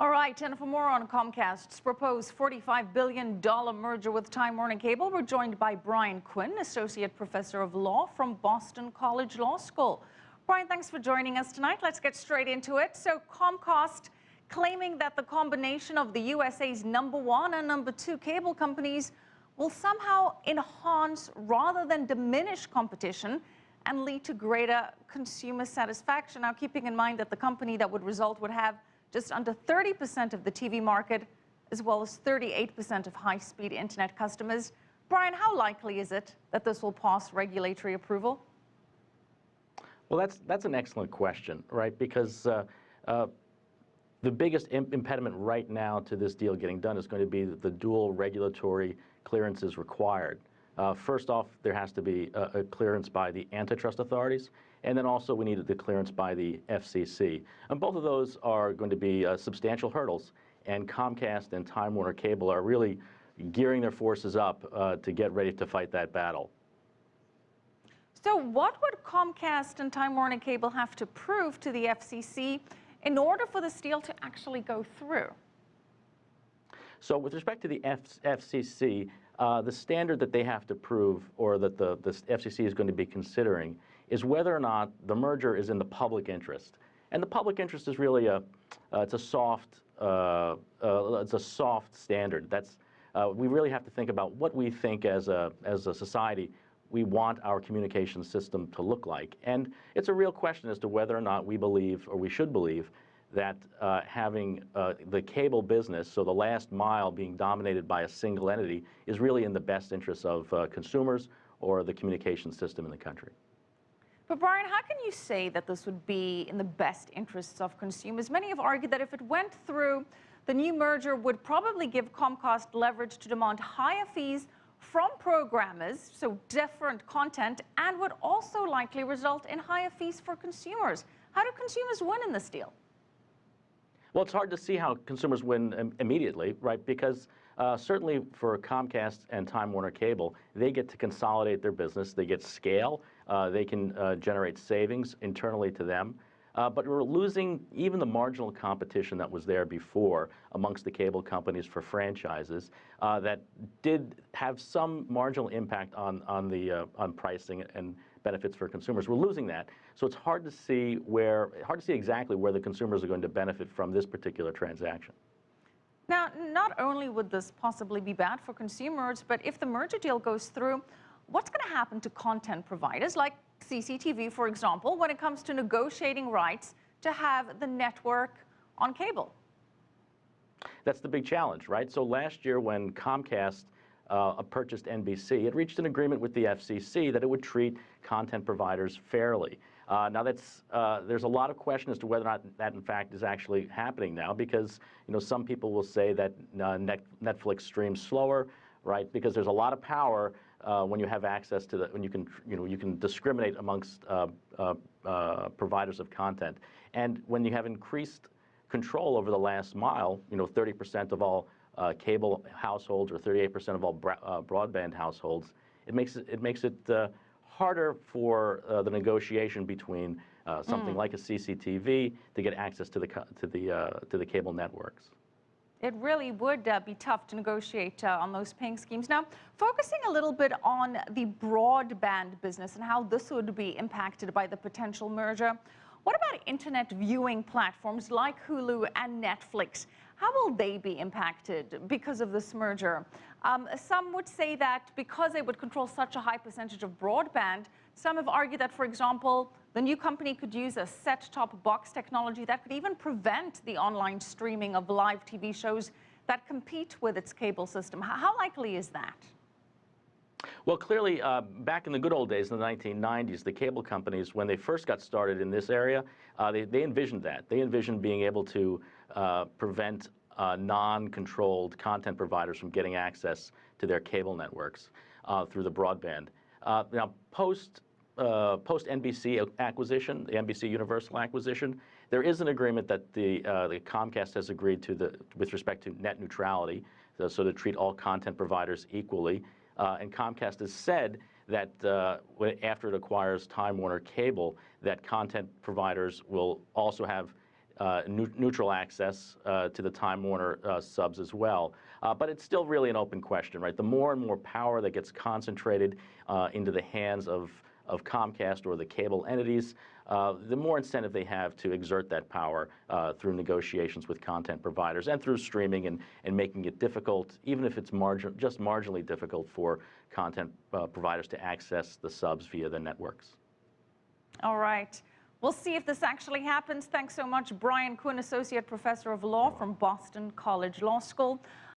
All right, and for more on Comcast's proposed $45 billion merger with Time Warner Cable, we're joined by Brian Quinn, Associate Professor of Law from Boston College Law School. Brian, thanks for joining us tonight. Let's get straight into it. So Comcast claiming that the combination of the USA's #1 and #2 cable companies will somehow enhance rather than diminish competition and lead to greater consumer satisfaction. Now, keeping in mind that the company that would result would have just under 30% of the TV market, as well as 38% of high-speed internet customers. Brian, how likely is it that this will pass regulatory approval? Well, that's an excellent question, right? Because the biggest impediment right now to this deal getting done is going to be the dual regulatory clearances required. First off, there has to be a clearance by the antitrust authorities, and then also we needed the clearance by the FCC. And both of those are going to be substantial hurdles, and Comcast and Time Warner Cable are really gearing their forces up to get ready to fight that battle. So what would Comcast and Time Warner Cable have to prove to the FCC in order for this deal to actually go through? So with respect to the FCC, the standard that they have to prove, or that the FCC is going to be considering, is whether or not the merger is in the public interest. And the public interest is really it's a soft standard. That's we really have to think about what we think as a society we want our communication system to look like. And it's a real question as to whether or not we believe, or we should believe, that having the cable business, so the last mile being dominated by a single entity, is really in the best interest of consumers or the communication system in the country. But Brian, how can you say that this would be in the best interests of consumers? Many have argued that if it went through, the new merger would probably give Comcast leverage to demand higher fees from programmers, so different content, and would also likely result in higher fees for consumers. How do consumers win in this deal? Well, it's hard to see how consumers win immediately, right? Because certainly for Comcast and Time Warner Cable, they get to consolidate their business. They get scale. They can generate savings internally to them. But we're losing even the marginal competition that was there before amongst the cable companies for franchises that did have some marginal impact on pricing and benefits for consumers. We're losing that, so it's hard to see exactly where the consumers are going to benefit from this particular transaction. Now, not only would this possibly be bad for consumers, but if the merger deal goes through, what's going to happen to content providers like CCTV, for example, when it comes to negotiating rights to have the network on cable? That's the big challenge, right? So last year when Comcast purchased NBC, it reached an agreement with the FCC that it would treat content providers fairly. Now there's a lot of question as to whether or not that in fact is actually happening now, because some people will say that Netflix streams slower, right? Because there's a lot of power when you have access to when you can discriminate amongst providers of content, and when you have increased control over the last mile, 30% of all cable households or 38% of all broadband households, it makes it harder for the negotiation between something like a CCTV to get access to the cable networks. It really would be tough to negotiate on those paying schemes. Now, focusing a little bit on the broadband business and how this would be impacted by the potential merger, what about internet viewing platforms like Hulu and Netflix? How will they be impacted because of this merger? Some would say that because they would control such a high percentage of broadband, some have argued that, for example, the new company could use a set-top box technology that could even prevent the online streaming of live TV shows that compete with its cable system. How likely is that? Well, clearly, back in the good old days in the 1990s, the cable companies, when they first got started in this area, they envisioned that. They envisioned being able to prevent non-controlled content providers from getting access to their cable networks through the broadband. Now, post NBC acquisition, the NBC Universal acquisition, there is an agreement that the Comcast has agreed to with respect to net neutrality, so to treat all content providers equally. And Comcast has said that after it acquires Time Warner Cable, that content providers will also have neutral access to the Time Warner subs as well. But it's still really an open question, right? The more and more power that gets concentrated into the hands of Comcast or the cable entities, the more incentive they have to exert that power through negotiations with content providers and through streaming and making it difficult, even if it's just marginally difficult for content providers to access the subs via the networks. All right. We'll see if this actually happens. Thanks so much, Brian Quinn, Associate Professor of Law from Boston College Law School.